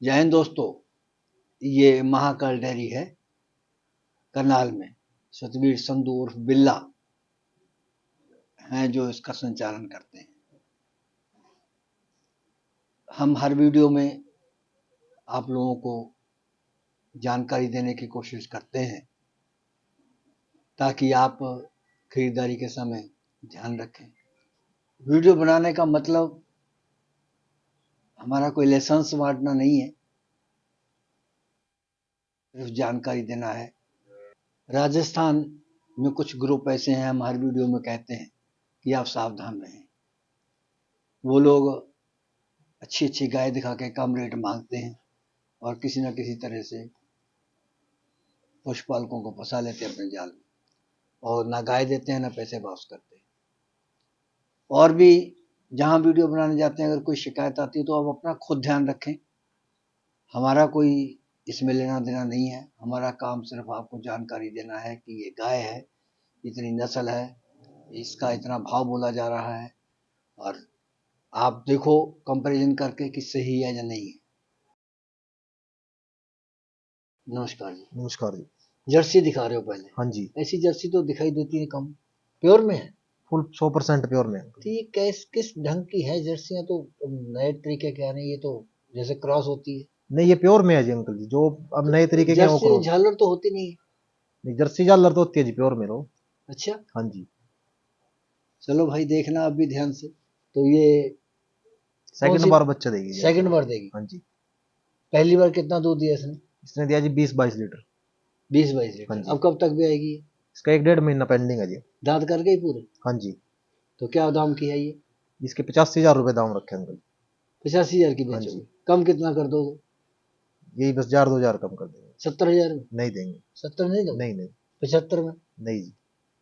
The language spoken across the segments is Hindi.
जय हिंद दोस्तों। ये महाकाल डेयरी है करनाल में। सतवीर संधू उर्फ बिल्ला हैं जो इसका संचालन करते हैं। हम हर वीडियो में आप लोगों को जानकारी देने की कोशिश करते हैं ताकि आप खरीदारी के समय ध्यान रखें। वीडियो बनाने का मतलब हमारा कोई लाइसेंस बांटना नहीं है, सिर्फ जानकारी देना है। राजस्थान में कुछ ग्रुप ऐसे हैं, हम हर वीडियो में कहते हैं कि आप सावधान रहें। वो लोग अच्छी अच्छी गाय दिखा के कम रेट मांगते हैं और किसी न किसी तरह से पशुपालकों को फंसा लेते हैं अपने जाल में, और ना गाय देते हैं ना पैसे वापस करते हैं। और भी जहां वीडियो बनाने जाते हैं अगर कोई शिकायत आती है तो आप अपना खुद ध्यान रखें। हमारा कोई इसमें लेना देना नहीं है। हमारा काम सिर्फ आपको जानकारी देना है कि ये गाय है, इतनी नस्ल है, इसका इतना भाव बोला जा रहा है, और आप देखो कंपैरिजन करके कि सही है या नहीं है। नमस्कार जी। नमस्कार जी। जर्सी दिखा रहे हो पहले? हाँ जी। ऐसी जर्सी तो दिखाई देती है कम। प्योर में है? फुल 100% प्योर में। तो ये किस ढंग की है जर्सियां? तो नए तरीके के आ रहे हैं, ये तो जैसे क्रॉस होती है। नहीं, ये प्योर में है जी अंकल जी। जो अब नए तरीके के जर्सी झालर तो होती नहीं है। नहीं, जर्सी झालर तो होती है जी प्योर में। लो अच्छा, हाँ जी। चलो भाई, देखना अब भी ध्यान से। तो ये सेकंड बार बच्चा देगी जी। सेकंड बार देगी? हाँ जी। पहली बार कितना दूध दिया इसने? इसने दिया जी 20-22 लीटर। 20-22 लीटर। हाँ जी। अब कब तक भी आएगी? इसका 1-1.5 महीना पेंडिंग है जी। दांत कर गई पूरे? हाँ जी। तो क्या दाम किया ये? इसके 85,000 रुपए दाम रखे अंकल। 85,000 की हाँ बेचोगे? जी। कम कितना कर दोगे? यही बस 1,000-2,000 कम कर देंगे। 70,000 में? नहीं देंगे। 70 नहीं दोगे? नहीं नहीं। 75 में? नहीं जी।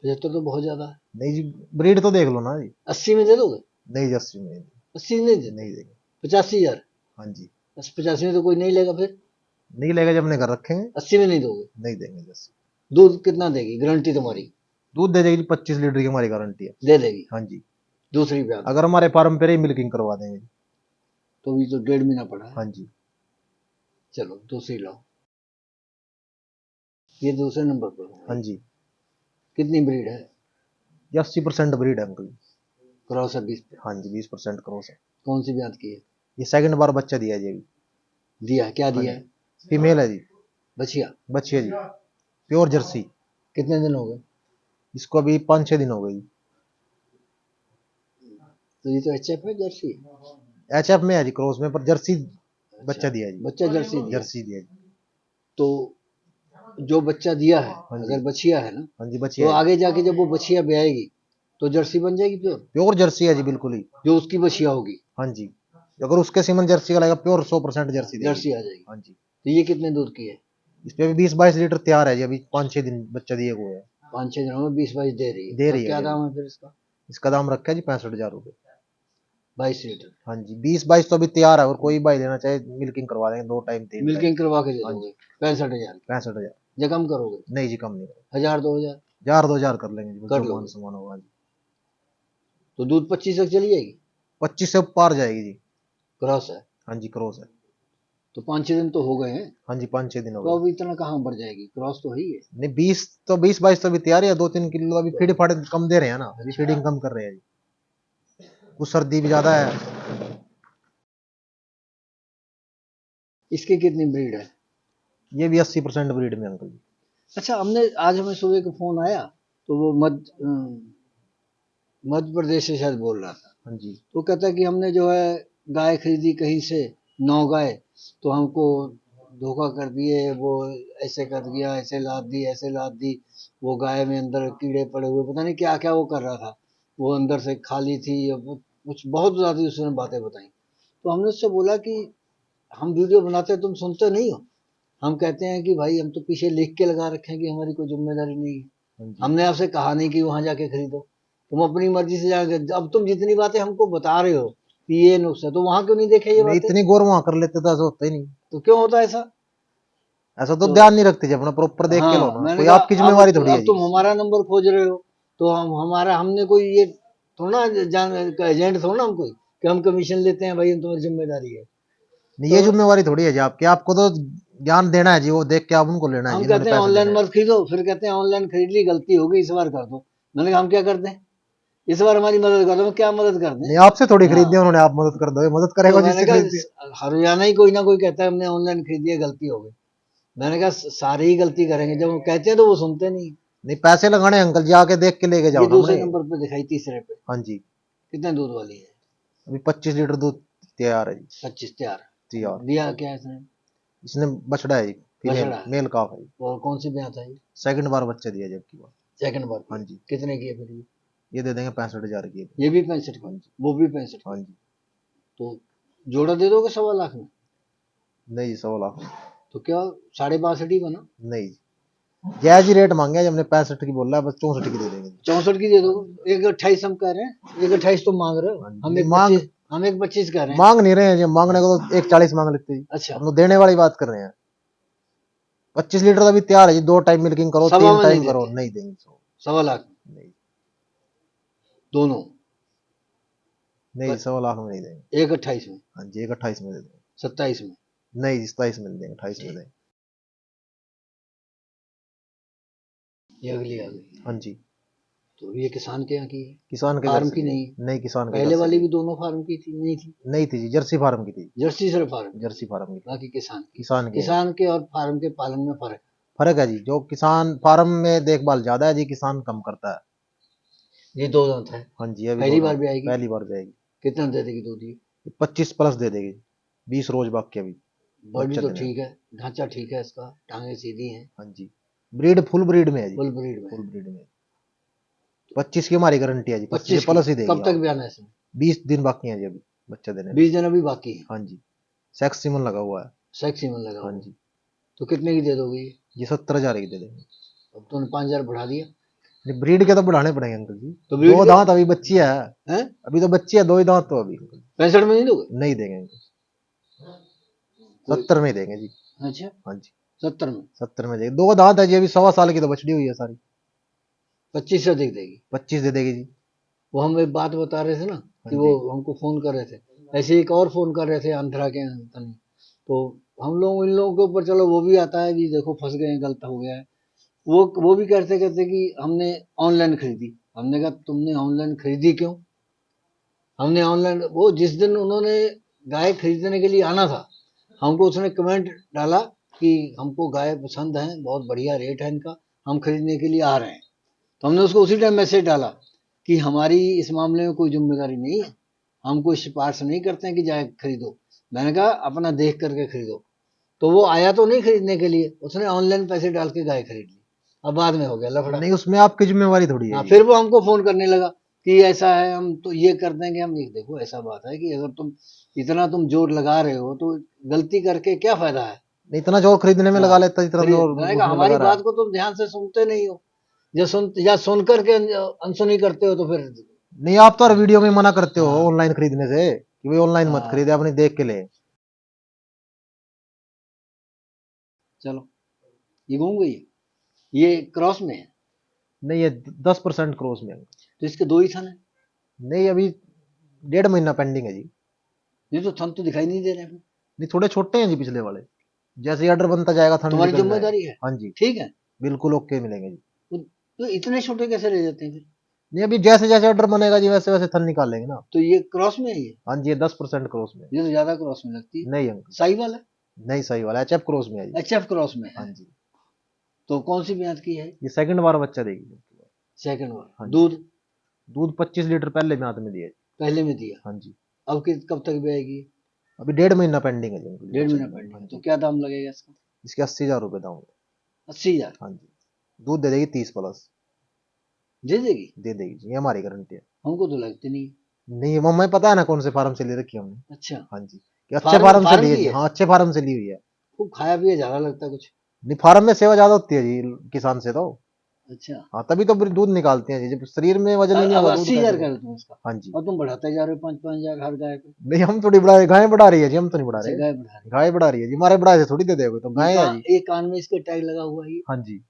75 तो बहुत ज्यादा है। नहीं जी, ब्रीड तो देख लो ना जी। 80 में दे दोगे? नहीं जी, 80 में 80 नहीं दे? नहीं देंगे। 85,000? हाँ जी। बस 85 में तो कोई नहीं लेगा फिर? नहीं लेगा जब अपने घर रखेंगे। 80 में नहीं दोगे? नहीं देंगे। जैसे दूध कितना देगी? गारंटी तुम्हारी? दूध दे देगी 25 लीटर की हमारी गारंटी है। दे देगी? हाँ जी। दूसरी बात, अगर हमारे फार्म पे ही मिल्किंग करवा देंगे। तो भी तो 1.5 महीना पड़ा है। हाँ जी। चलो दूसरी लाओ। ये दूसरे नंबर पर है। हाँ जी। कितनी ब्रीड है? ये 80% ब्रीड है अंकल। क्रॉस है 20? हाँ जी, 20% क्रॉस है। कौन सी ब्यात की है? ये सेकंड बार बच्चा दिया जी अभी। दिया? क्या दिया है? फीमेल है जी। बछिया? बच्ची है जी, प्योर जर्सी। कितने दिन हो गए? इसको अभी 5-6 दिन हो गए जी। तो ये तो एचएफ है, जर्सी? एचएफ में है जी, क्रॉस में, पर जर्सी बच्चा दिया जी। बच्चा जर्सी दिया? जर्सी दिया जी। तो जो बच्चा दिया है, हाँ जी। अगर बछिया है ना, हाँ जी, बच्चिया तो है। आगे जाके जब वो बछिया ब्याएगी तो जर्सी बन जाएगी प्योर? प्योर जर्सी है जी, बिल्कुल ही। जो उसकी बछिया होगी? हाँ जी। अगर उसके सीमन जर्सी का लगेगा, प्योर 100% जर्सी देगी। जर्सी आ जाएगी? हाँ जी। तो ये कितने दूध की है? इस पे अभी 20-22 लीटर तैयार है जी। अभी 5-6 दिन बच्चा दिए हुए है। 5-6 दिनों में 20-22 दे रही है? दे रही है। क्या दाम है फिर इसका? इसका दाम रखा है जी 65,000 रुपए। 22 लीटर? हाँ जी, 20-22 तो अभी तैयार है, और कोई भाई लेना चाहे मिल्किंग करवा देंगे 2 टाइम 3 मिल्किंग करवा के दे हाँ दोगे? 65,000? 65,000। या कम करोगे? नहीं जी, कम नहीं करेंगे। 1,000-2,000 1,000-2,000 कर लेंगे जी, कर जो लो। मान सम्मान होगा जी। तो दूध 25 तक चली जाएगी? 25 से पार जाएगी जी। क्रॉस है? हाँ जी, क्रॉस है। तो 5-6 दिन तो हो गए हैं। हाँ जी, 5-6 दिन हो तो गए। अब इतना कहाँ बढ़ जाएगी? क्रॉस तो है ही है। नहीं, 20-22 तो अभी तैयार है। 2-3 किलो अभी फीड फाड़ कम दे रहे हैं ना, अभी फीडिंग कम कर रहे हैं जी। कुछ सर्दी भी ज्यादा है। इसकी कितनी ब्रीड है? ये भी 80% ब्रीड में अंकल जी। अच्छा, आज हमें सुबह का फोन आया, तो वो मध्य प्रदेश से शायद बोल रहा था। हाँ जी। तो कहता है कि हमने जो है गाय खरीदी कहीं से 9 गाय, तो हमको धोखा कर दिए, वो ऐसे कर दिया, ऐसे लाद दी, ऐसे लाद दी, वो गाय में अंदर कीड़े पड़े हुए, पता नहीं क्या क्या वो कर रहा था, वो अंदर से खाली थी, कुछ बहुत ज्यादा उसने बातें बताई। तो हमने उससे बोला कि हम वीडियो बनाते हैं, तुम सुनते नहीं हो? हम कहते हैं कि भाई हम तो पीछे लिख के लगा रखे हैं कि हमारी कोई जिम्मेदारी नहीं है। हमने आपसे कहा नहीं कि वहां जाके खरीदो, तुम अपनी मर्जी से जाके, अब तुम जितनी बातें हमको बता रहे हो कि ये नुक्स है, तो वहां क्यों नहीं देखे ये बातें? इतनी गौर वहां कर लेते तो ऐसा होता ही नहीं। तो क्यों होता है ऐसा? ऐसा तो ध्यान नहीं रखते जब अपना प्रॉपर देख के लो ना। कोई आपकी जिम्मेवारी थोड़ी है अब जी। तुम हमारा नंबर खोज रहे हो, तो हमने कोई ये थोड़ा जान एजेंट थोड़ा हम कोई कि हम कमीशन लेते हैं भाई, हम तुम्हारी जिम्मेदारी है। नहीं ये जिम्मेवारी थोड़ी है जी आपकी, आपको तो ज्ञान देना है जी, वो देख के आप उनको लेना है हम जी, इन्होंने कहते हैं पैसे ऑनलाइन देने हैं। मत खरीदो, फिर कहते हैं ऑनलाइन खरीद ली, गलती हो गई, इस बार कर दो। मैंने कहा हम क्या करते हैं, इस बार हमारी मदद कर दो। क्या मदद कर दें? नहीं आपसे थोड़ी हाँ, खरीदनी है उन्होंने, आप मदद कर दो, मदद तो करेगा मैंने जिससे खरीदती है। कहा हर रोजाना ही कोई ना कोई कहता है हमने ऑनलाइन खरीदी है, गलती हो गई। मैंने कहा सारे ही गलती करेंगे, जब वो कहते हैं तो वो सुनते नहीं। नहीं पैसे लगाने हैं अंकल जी, आके देख के लेके ये जाओ ना दूसरे हमने। नंबर पे दिखाई, तीसरे पे हाँ जी, कितने दूध वाली है? अभी 25 लीटर दूध तैयार है जी। 25 तैयार। तैयार। दिया क्या है इसने? इसने बछड़ा है जी, फीमेल बछड़ा है। मेल काफ है जी। और कौन सी ब्याह था ये? सेकंड बार बच्चा दिया जबकि बार। सेकंड बार हाँ की? जी, कितने की है फिर ये दे देंगे 65,000 की। ये भी 65 हाँ की, जी। वो भी 65 हाँ की। जी। तो जोड़ा दे दोगे 1.25 लाख में? नहीं जी 100 लाख। तो क्या 62.5 ही बना? नहीं जी, जायज ही रेट मांगे जी हमने, 65 की बोल रहा है, बस 64 की दे देंगे जी। 64 की दे दो। 1.28 हम कह रहे हैं, 1.28 तुम मांग रहे हो, हाँ जी, हम नहीं एक मांग, 25, हम एक 25 कह रहे हैं। मांग नहीं रहे हैं जी, मांगने को तो 140 मांग लेते जी। अच्छा, हम लोग देने वाली बात कर रहे हैं। 25 लीटर तो अभी तैयार है जी, 2 टाइम मिल्किंग करो, सवा 3 में नहीं टाइम करो, देते? नहीं देंगे 100। 1.25 नहीं, दोनों? नहीं जी 100 लाख में नहीं देंगे। 1.28 में? हाँ जी 128 में दे देंगे। 27 में? नहीं जी 27 में देंगे, 28 में ठीक, देंगे। ये अगली आ गई। हाँ जी, तो ये किसान के यहाँ की है, किसान के घर फार्म से की लिए। नहीं है? नहीं किसान के घर पहले से वाली लिए। भी दोनों फार्म की थी? नहीं थी? नहीं थी जी, जर्सी फार्म की थी। जर्सी सिर्फ फार्म की, जर्सी फार्म की थी। बाकी किसान की। किसान के हैं। किसान के और फार्म के पालन में फर्क फर्क है जी, जो किसान फार्म में देखभाल ज्यादा है जी, किसान कम करता है। है। ये 2 दांत है, हाँ जी अभी पहली 2 बार दांत, भी आएगी? पहली बार जाएगी। कितना दे देगी दूध ये? 25 प्लस दे देगी, 20 रोज बाकी अभी बॉडी बच्चा तो देने में। ठीक है, ढांचा ठीक है इसका, टांगे सीधी हैं, हाँ जी, ब्रीड फुल ब्रीड में है जी। फुल ब्रीड में फुल है। ब्रीड में 25 की हमारी गारंटी है जी, 25 25 से की? प्लस ही देगी। कब तक हाँ ब्याना है इसमें? 20 दिन बाकी है जी अभी बच्चा देने में। 20 दिन अभी बाकी है। हाँ जी, सेक्स सीमन लगा हुआ है। सेक्सी में लगा हाँ हुआ। जी, तो कितने की दे दोगे ये? ये 70,000 की दे देंगे। अब तुमने 5,000 बढ़ा दिया। नहीं ब्रीड के तो बढ़ाने पड़ेंगे अंकल जी, तो ब्रीड 2 के दांत अभी बच्ची है। हैं? अभी तो बच्ची है, 2 ही दांत तो अभी। 65 में नहीं दोगे? नहीं देंगे अंकल, कोई? 70 में देंगे जी। अच्छा, हाँ जी 70 में? 70 में देंगे, 2 दांत है जी, अभी 1.25 साल की तो बछड़ी हुई है सारी। 25 से अधिक देगी? 25 दे देगी जी। वो हम एक बात बता रहे थे ना, हाँ कि वो जी। हमको फोन कर रहे थे, ऐसे एक और फोन कर रहे थे आंध्रा के तनी, तो हम लोग इन लोगों के ऊपर चलो वो भी आता है कि देखो फंस गए हैं, गलत हो गया है। वो भी कहते कहते कि हमने ऑनलाइन खरीदी। हमने कहा तुमने ऑनलाइन खरीदी क्यों? हमने ऑनलाइन, वो जिस दिन उन्होंने गाय खरीदने के लिए आना था, हमको उसने कमेंट डाला कि हमको गाय पसंद है, बहुत बढ़िया रेट है इनका, हम खरीदने के लिए आ रहे हैं। तो हमने उसको उसी टाइम मैसेज डाला कि हमारी इस मामले में कोई जिम्मेदारी नहीं है, हम कोई सिफारिश नहीं करते हैं कि जाए खरीदो। मैंने कहा अपना देख करके खरीदो। तो वो आया तो नहीं खरीदने के लिए, उसने ऑनलाइन पैसे डाल के गाय खरीद ली। अब बाद में हो गया लफड़ा। नहीं उसमें आपकी जिम्मेवारी थोड़ी है हाँ, जी। फिर वो हमको फोन करने लगा कि ऐसा है, हम तो ये कर देंगे। हम ये देखो, ऐसा बात है कि अगर तुम इतना तुम जोर लगा रहे हो तो गलती करके क्या फायदा है? नहीं, इतना जोर खरीदने में लगा हाँ, लेता जितना खरीद, जोर मैंने कहा उसमें हमारी लगा रहा बात है। को तुम ध्यान से सुनते नहीं हो, या सुन करके अनसुनी करते हो तो फिर। नहीं आप तो हर वीडियो में मना करते हो हाँ, ऑनलाइन खरीदने से, कि भाई ऑनलाइन मत हाँ, खरीदे, अपनी देख के ले। चलो ये घूम गई। ये क्रॉस में है? नहीं ये 10% क्रॉस में है। तो इसके 2 ही थन है? नहीं अभी 1.5 महीना पेंडिंग है जी। ये तो थन तो दिखाई नहीं दे रहे हैं। नहीं थोड़े छोटे हैं जी पिछले वाले, जैसे ही ऑर्डर बनता जाएगा थन तुम्हारी निकल जाएगा। जिम्मेदारी है? हाँ जी ठीक है। बिल्कुल ओके मिलेंगे जी। तो इतने छोटे कैसे रह जाते हैं फिर? नहीं अभी जैसे जैसे ऑर्डर बनेगा जी वैसे वैसे थन निकाल लेंगे ना। तो ये क्रॉस में है ये? हाँ जी ये 10% क्रॉस में है। ये तो ज्यादा क्रॉस में लगती है। नहीं अंकल, साहिवाल है? नहीं सही वाला HF क्रॉस में है जी। एचएफ क्रॉस में हाँ है? जी, तो कौन सी ब्याज की है? ये सेकंड बार बच्चा देगी। सेकंड वाला। हाँ जी, दूध? दूध 25 लीटर पहले में हाथ में दिया जी। पहले में दिया। हाँ जी, अब कब तक भी आएगी? अभी 1.5 महीना पेंडिंग है जी अंकल जी 1.5 बच्चे महीना की। पेंडिंग हाँ है। तो जी, क्या दाम लगेगा इसका? इसके 80,000 रुपये दाम है। 80,000 हाँ जी, दूध दे देगी 30 प्लस दे देगी? दे देगी जी, ये हमारी गारंटी है। हमको तो लगती नहीं। नहीं हमें पता है ना कौन से फार्म से ले रखी है हमने। अच्छा, हाँ जी, कि अच्छे फार्म फार्म से फार्म ली है की जी। है? हाँ अच्छे फार्म से ली हुई है। खूब खाया पिया ज्यादा लगता है कुछ। नहीं फार्म में सेवा ज्यादा होती है जी किसान से तो। अच्छा, हाँ तभी तो फिर दूध निकालते हैं जी, जब शरीर में वजन ही नहीं अब होगा दूध 80,000 कैसे कर दें? दो तुम इसका। हाँ जी, और तुम बढ़ाते जा रहे हो 5-5 हजार हर गाय पे। नहीं हम थोड़ी बढ़ा रहे, गाय बढ़ा रही है जी, हम तो नहीं बढ़ा अच्छा, रहे। गाय बढ़ा रही गाय बढ़ा रही है जी, हमारे बढ़ाए से थोड़ी दे देगा तो है। गाय है जी। ये कान में इसके टैग लगा हुआ है ये? हाँ जी,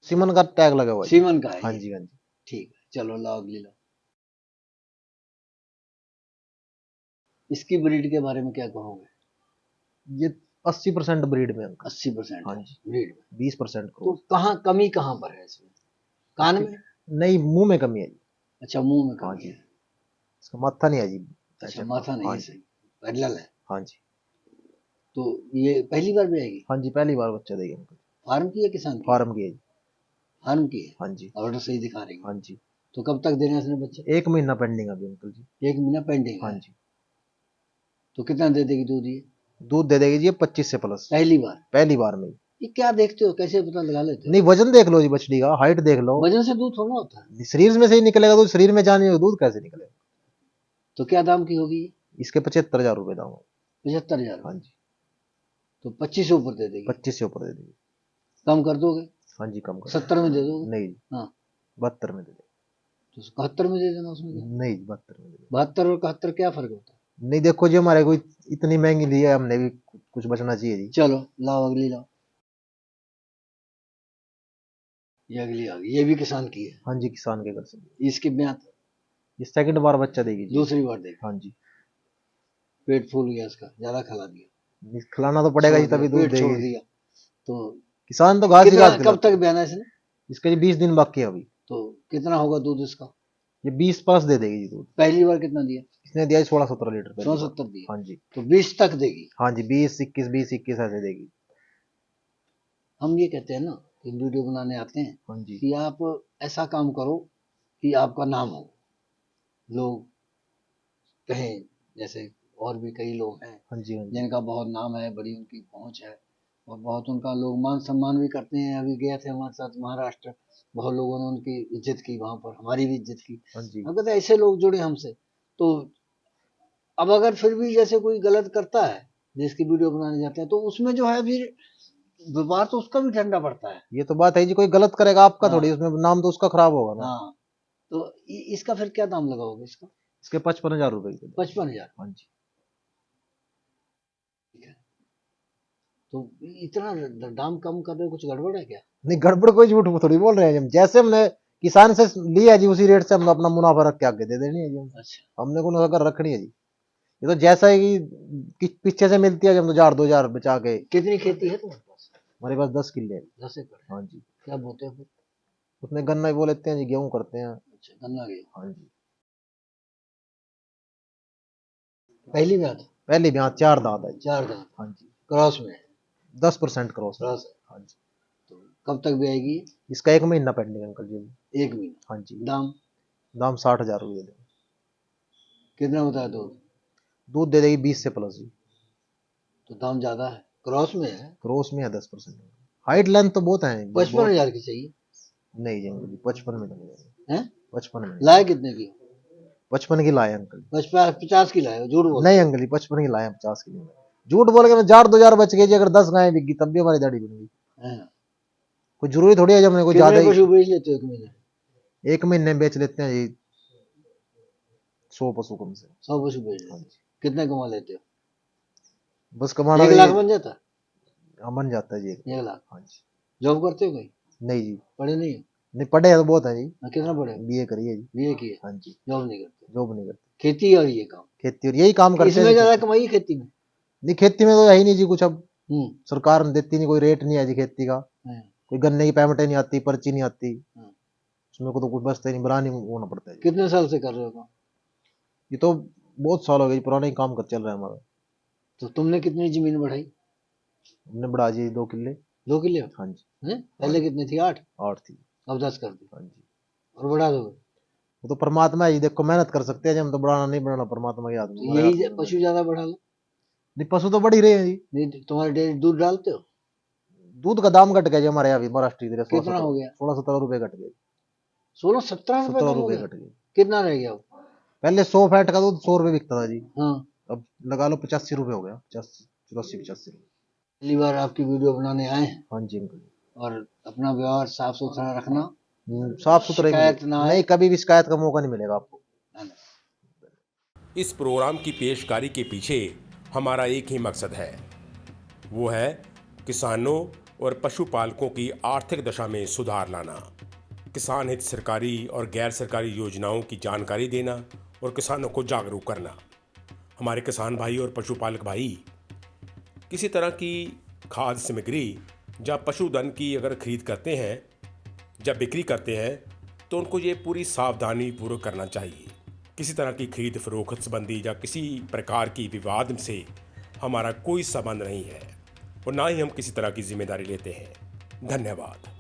सीमन का टैग लगा हुआ है जी। सीमन का है हाँ ये? जी हाँ जी। ठीक है, चलो लाओ अगली लो। इसकी ब्रीड के बारे में क्या कहोगे? ये 80% ब्रीड में अंकल। 80% हाँ जी। ब्रीड में। 20% तो क्रॉस। कहाँ कमी कहाँ पर है इसमें? कान में? नहीं, मुंह में कमी है जी। अच्छा, मुंह में हाँ कमी जी। है। इसका माथा नहीं है जी। अच्छा, माथा नहीं है, सही, पैरेलल है। हाँ जी। तो ये पहली बार भी आएगी? हाँ जी, पहली बार बच्चा देगी अंकल। फार्म की है किसान की? फार्म की है जी। फार्म की है। हाँ जी। ऑर्डर सही दिखा रही है। हाँ जी। तो कब तक देना है इसने बच्चे? 1 महीना पेंडिंग अभी अंकल जी। 1 महीना पेंडिंग हाँ है। जी। तो कितना दे देगी दूध ये? दूध दे देगी जी 25 से प्लस। पहली बार? पहली बार में। ये क्या देखते हो, कैसे पता लगा लेते हो? नहीं, वजन देख लो जी बछड़ी का, हाइट देख लो। वजन से दूध थोड़ा होता है। शरीर में से ही निकलेगा दूध, शरीर में जाने दूध कैसे निकलेगा? तो क्या दाम की होगी ये? इसके 75,000 रुपए दाम है। 75,000? हाँ जी। तो 25 से ऊपर दे देगी? 25 से ऊपर दे देगी। कम कर दोगे? हाँ जी, कम कर। 70 में दे दोगे? नहीं, हाँ, 72 में दे देगी। तो 71 में दे देना उसमें क्या? नहीं, 72 में दे देगी। 72 और 71 क्या फर्क होता है? नहीं, देखो जी हमारे को इतनी महंगी ली है, हमने भी कुछ बचना चाहिए जी। चलो लाओ, अगली लाओ। ये अगली आ गई, ये भी किसान की है। हाँ जी, किसान के घर से। इसकी ब्यात ये सेकंड बार बच्चा देगी जी। दूसरी बार देगी। हाँ जी। पेट फूल गया इसका, ज्यादा खिला दिया, खिलाना तो पड़ेगा जी, तभी दूध पेट छोड़ देगी। दिया। तो किसान तो घास ही कितना, घास कब खिलाता तक है। ब्याना इसने? इसके जी 20 दिन बाकी है अभी। तो कितना होगा दूध इसका? ये 20 प्लस दे देगी जी दूध। पहली बार कितना दिया? इसने दिया 16-17 लीटर पहली बार। 16-17 दिया। हाँ जी। तो 20 तक देगी। हाँ जी, 20-21 ऐसे देगी। हम ये कहते हैं ना कि वीडियो बनाने आते हैं हाँ जी। कि आप ऐसा काम करो कि आपका नाम हो, लोग कहें, जैसे और भी कई लोग हैं हाँ जी। हाँ जी। जिनका बहुत नाम है, बड़ी उनकी पहुंच है और बहुत उनका लोग मान सम्मान भी करते हैं। अभी गए थे हमारे साथ महाराष्ट्र, बहुत लोगों ने उनकी इज्जत की, वहां पर हमारी भी इज्जत की। हाँ जी। हम कहते हैं ऐसे लोग जुड़े हमसे। तो अब अगर फिर भी जैसे कोई गलत करता है, जिसकी वीडियो बनाने जाते हैं, तो उसमें जो है फिर व्यापार तो उसका भी ठंडा पड़ता है। ये तो बात है जी, कोई गलत करेगा आपका हाँ। थोड़ी, उसमें नाम तो उसका खराब होगा ना। हाँ, तो इसका फिर क्या दाम लगाओगे इसका? इसके 55,000 रुपए की। 55,000? हाँ जी। ठीक है। तो इतना दाम कम कर रहे हो, कुछ गड़बड़ है क्या? नहीं, गड़बड़ कोई झूठ थोड़ी बोल रहे हैं हम। जैसे हमने किसान से लिया जी, उसी रेट से हम अपना मुनाफा रख के आगे दे देनी है जी। अच्छा, हमने को अगर रखनी है जी, ये तो जैसा है कि पीछे से मिलती है, हम तो 1,000-2,000 बचा के। कितनी खेती है तुम्हारे पास? हमारे पास 10 किले है। 10 एकड़ है। हाँ जी। क्या बोते हो फिर? उसमें गन्ना ही बो लेते हैं जी, गेहूं करते हैं। अच्छा, गन्ना गेहूं। हाँ जी। पहली बात, पहली ब्याह 4 दांत है जी। 4 दांत हाँ जी। क्रॉस में है? 10% क्रॉस है। क्रॉस है। हाँ जी। तो कब तक भी आएगी? इसका 1 महीना पेंडिंग अंकल जी। 1 महीना। हाँ जी। दाम? दाम 60,000 रुपये दे। कितना बताया दूध? दूध दे देगी 20 से प्लस जी। तो दाम ज्यादा है, क्रॉस में है। क्रॉस में है 10%। हाइट लेंथ तो बहुत है। 55,000 की चाहिए? नहीं जी अंकल जी, 55 में तो नहीं देंगे। हैं? 55 में। लाए कितने की? 55 की लाए अंकल। 50 की लाए हो, झूठ बोल? नहीं अंकल जी, 55 की लाए, 50 की नहीं। झूठ बोल के मैं 1,000-2,000 बच गए जी। अगर 10 गायें बिक गई तब भी हमारी दाढ़ी बन गई। हैं? कोई जरूरी थोड़ी है जब हमने कोई कितने ज्यादा पशु बेच लेते हो 1 महीने? 1 महीने में बेच लेते हैं जी 100 पशु कम से। 100 पशु बेच लेते हो। कितने कमा लेते हो? बस कमाना 1 लाख बन जाता? बन जाता है जी 1 लाख। हाँ जी। जॉब करते हो कहीं? नहीं जी। पढ़े नहीं हो? नहीं, पढ़े तो बहुत है जी। कितना पढ़े हो? बीए करिए जी। बीए किए? हाँ जी। जॉब नहीं करते? जॉब नहीं करते, खेती और ये काम? खेती और यही काम करते हैं। इसमें ज्यादा कमाई है खेती में? नहीं, खेती में तो है ही नहीं जी कुछ। अब हम्म। सरकार देती नहीं, कोई रेट नहीं है जी खेती का। हैं। कोई गन्ने की पेमेंट नहीं आती, पर्ची नहीं आती, हाँ। उसमें को तो कुछ बचता ही नहीं, बुरा नहीं होना पड़ता है जी। कितने साल से कर रहे हो काम? ये तो बहुत साल हो गए जी, पुराना ही काम कर चल रहा है हमारा। तो तुमने कितनी जमीन बढ़ाई? हमने बढ़ा जी 2 किले। 2 किले? हाँ जी। हैं? पहले कितनी थी? 8? 8 थी। अब 10 कर दी हाँ जी। और बढ़ा दोगे? वो तो परमात्मा है जी, देखो मेहनत कर सकते हैं जी, हम तो बढ़ाना नहीं, बढ़ाना परमात्मा के हाथ में। तो यही पशु ज्यादा बढ़ा लो। नहीं, पशु तो बढ़ ही रहे हैं जी। नहीं, तुम्हारे डेयरी दूध डालते हो? दूध का दाम घट गया जी हमारे यहाँ भी, महाराष्ट्र इधर कितना हो गया? 16-17 रुपए घट गए। 16-17 रुपए 17 कम हो रुपए गया? घट गए। कितना रह गया वो? पहले 100 फैट का दूध 100 रुपए बिकता था जी। हाँ। अब लगा लो 85 रुपए हो गया। 84-85। पहली बार आपकी वीडियो बनाने आए हैं हाँ जी अंकल। और अपना व्यवहार साफ सुथरा रखना, साफ सुथरे शिकायत ना आए। नहीं, कभी भी शिकायत का मौका नहीं मिलेगा आपको। इस प्रोग्राम की पेशकारी के पीछे हमारा एक ही मकसद है, वो है किसानों और पशुपालकों की आर्थिक दशा में सुधार लाना, किसान हित सरकारी और गैर सरकारी योजनाओं की जानकारी देना और किसानों को जागरूक करना। हमारे किसान भाई और पशुपालक भाई किसी तरह की खाद्य सामग्री या पशुधन की अगर खरीद करते हैं, जब बिक्री करते हैं, तो उनको ये पूरी सावधानी पूर्वक करना चाहिए। किसी तरह की खरीद फरोख्त संबंधी या किसी प्रकार की विवाद से हमारा कोई संबंध नहीं है और ना ही हम किसी तरह की जिम्मेदारी लेते हैं। धन्यवाद।